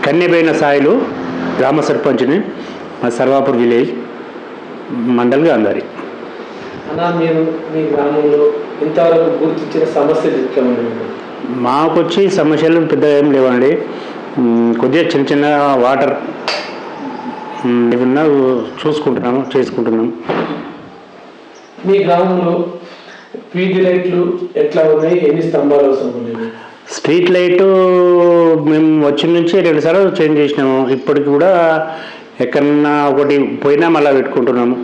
కన్నెబైన సాయిలు గ్రామ సర్పంచ్ని, సర్వాపూర్ విలేజ్, మండల్ గాంధారి. అన్నా, మీరు మీ గ్రామంలో ఇంతవరకు గుర్తించిన సమస్యలు ఎట్లా ఉన్నాయి? మాకు వచ్చి సమస్యలు పెద్దగా ఏం లేవండి. కొద్దిగా చిన్న చిన్న వాటర్ ఏమన్నా చేసుకుంటున్నాం. మీ గ్రామంలో వీధి లైట్లు ఎట్లా ఉన్నాయి? ఎన్ని స్తంభాలు అవసరం ఉన్నాయి? స్ట్రీట్ లైటు మేము వచ్చిన నుంచి 2 సార్లు చేంజ్ చేసినాము. ఇప్పటికి కూడా ఎక్కడన్నా ఒకటి పోయినా మళ్ళీ పెట్టుకుంటున్నాము.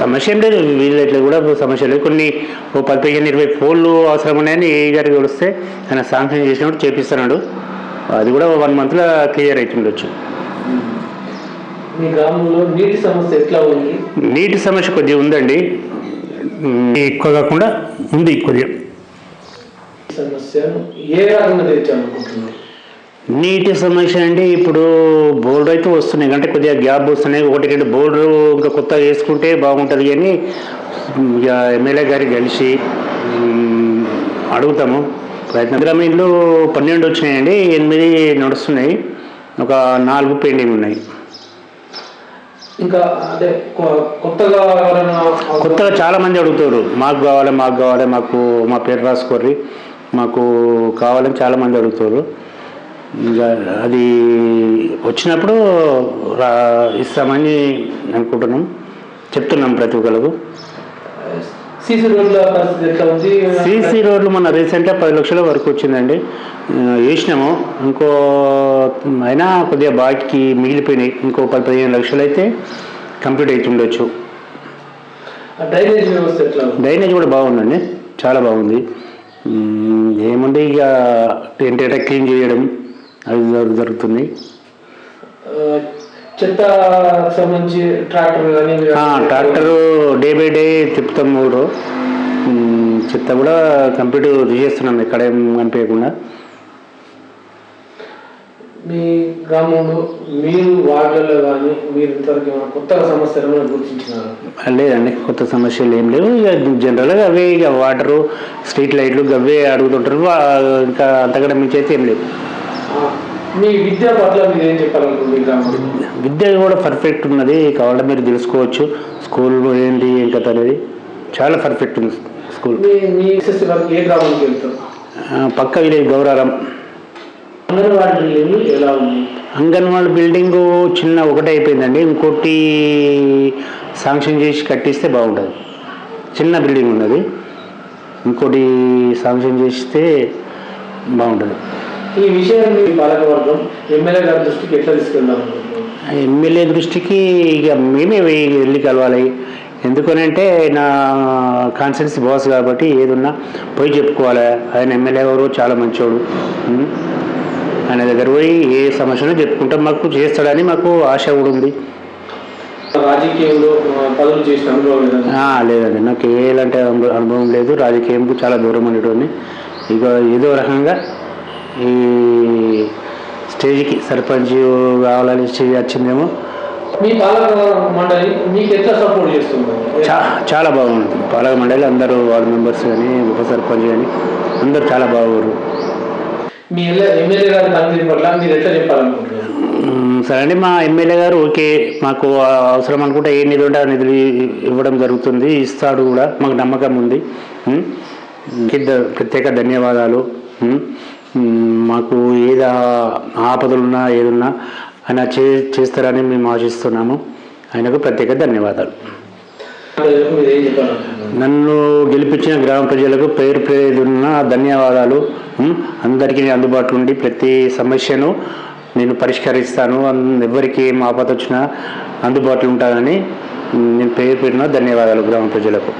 సమస్య లేదు, వీధి లైట్లు కూడా సమస్య లేదు. కొన్ని 15-20 పోల్లు అవసరం ఉన్నాయని ఏ గారికి వస్తే ఆయన శాంక్షన్ చేసినప్పుడు చేపిస్తున్నాడు. అది కూడా 1 మంత్లో క్లియర్ అవుతుండొచ్చు. మీ గ్రామంలో నీటి సమస్య ఎట్లా ఉంది? నీటి సమస్య కొద్దిగా ఉందండి, ఎక్కువ కాకుండా ఉంది కొద్దిగా. సమస్యను ఏ రకంగా తెచ్చాలనుకుంటున్నారు? నీటి సమస్య అండి, ఇప్పుడు బోర్డు అయితే వస్తున్నాయి అంటే కొద్దిగా గ్యాప్ వస్తున్నాయి. 1-2 బోర్డు ఇంకా కొత్తగా వేసుకుంటే బాగుంటుంది అని ఎమ్మెల్యే గారికి కలిసి అడుగుతాము ప్రయత్నం. గ్రామీణలో 12 వచ్చినాయండి, 8 నడుస్తున్నాయి, ఒక 4 పెండింగ్ ఉన్నాయి. ఇంకా అదే కొత్తగా చాలా మంది అడుగుతారు, మాకు కావాలి మాకు మా పేరు రాసుకోర్రి, మాకు కావాలని చాలామంది అడుగుతారు. ఇంకా అది వచ్చినప్పుడు ఇస్తామని అనుకుంటున్నాం, చెప్తున్నాం ప్రతి ఒక్కరికి. సీసీ రోడ్లు మన రీసెంట్గా 10 లక్షల వరకు వచ్చిందండి, వేసినాము. అయినా కొద్దిగా బాకీ మిగిలిపోయినాయి. ఇంకో 10-15 లక్షలు అయితే కంప్లీట్ అవుతుండొచ్చు. డ్రైనేజ్ కూడా బాగుందండి, చాలా బాగుంది. ఏముంది ఇక ఏంటంటే క్లీన్ చేయడం అది జరుగుతుంది. చెత్త సంబంధించి ట్రాక్టరు డే బై డే తిప్పుతాం ఊరు. చెత్త కూడా కంప్లీట్ చేస్తున్నాం, ఎక్కడ ఏం కనిపించకుండా. మీ గ్రామంలో మీరు వార్డులలో కానీ మీరు ఇంతవరకు కొత్తగా సమస్యలు గుర్తించినారు? లేదండి, కొత్త సమస్యలు ఏం లేవు. ఇక జనరల్గా అవే, ఇక వాటరు, స్ట్రీట్ లైట్లు అవే అడుగుతుంటారు. ఇంకా అంతకంటే మించి అయితే ఏం లేవు. మీ విద్య పట్ల మీరు ఏం చెప్పాలనుకుంటున్నారు? విద్య కూడా పర్ఫెక్ట్ ఉన్నది, కావాలంటే మీరు తెలుసుకోవచ్చు. స్కూల్ ఏంటి ఏం కథ అనేది చాలా పర్ఫెక్ట్ ఉంది స్కూల్. ఏ గ్రామానికి వెళ్తారు? పక్క విలేజ్ గౌరారం. అంగన్వాడీ బిల్డింగ్ ఎలా ఉంది? అంగన్వాడీ బిల్డింగు చిన్న ఒకటే అయిపోయిందండి, ఇంకోటి శాంక్షన్ చేసి కట్టిస్తే బాగుంటుంది. చిన్న బిల్డింగ్ ఉన్నది, ఇంకోటి శాంక్షన్ చేస్తే బాగుంటుంది. ఈ విషయాన్ని పాలకవర్గం ఎమ్మెల్యే గారి దృష్టికి ఎట్లా తీసుకెళ్దాం? ఎమ్మెల్యే దృష్టికి ఇక మేమే వెళ్ళి కలవాలి. ఎందుకనంటే నా కాన్స్టిట్యున్సీ బాస్ కాబట్టి ఏదున్నా పోయి చెప్పుకోవాలి. ఆయన ఎమ్మెల్యే గారు చాలా మంచోడు, ఆయన దగ్గర పోయి ఏ సమస్యను చెప్పుకుంటాం, మాకు చేస్తాడని మాకు ఆశ కూడా ఉంది. రాజకీయంలో పదవులు చేసిన అనుభవం లేదండి, నాకు ఎలాంటి అనుభవం లేదు. రాజకీయంకు చాలా దూరం ఉండేటోని. ఇక ఏదో రకంగా ఈ స్టేజ్కి సర్పంచ్ కావాలని స్టేజ్ వచ్చిందేమో. మీ పాలక మండలి మీకు ఎట్లా సపోర్ట్ చేస్తుంది? చాలా బాగుంది. పాలక మండలి అందరూ వార్డు మెంబర్స్ కానీ ఉప సర్పంచ్ కానీ అందరూ చాలా బాగున్నారు. మీ ఎమ్మెల్యే గారి పనితీరు పట్ల మీరు ఎట్లా చెప్పాలనుకుంటున్నారు? సరే అండి, మా ఎమ్మెల్యే గారు ఓకే, మాకు అవసరం అనుకుంటే ఏ నిధులు ఉంటే ఆ నిధులు ఇవ్వడం జరుగుతుంది, ఇస్తాడు కూడా, మాకు నమ్మకం ఉంది. ప్రత్యేక ధన్యవాదాలు. మాకు ఏది ఆపదలున్నా ఏదున్నా ఆయన చేస్తారని మేము ఆశిస్తున్నాము. ఆయనకు ప్రత్యేక ధన్యవాదాలు. నన్ను గెలిపించిన గ్రామ ప్రజలకు పేరున్న ధన్యవాదాలు. అందరికీ అందుబాటులో ఉండి ప్రతి సమస్యను నేను పరిష్కరిస్తాను. ఎవరికి ఏం ఆపద వచ్చినా అందుబాటులో ఉంటానని నేను పేరున ధన్యవాదాలు గ్రామ ప్రజలకు.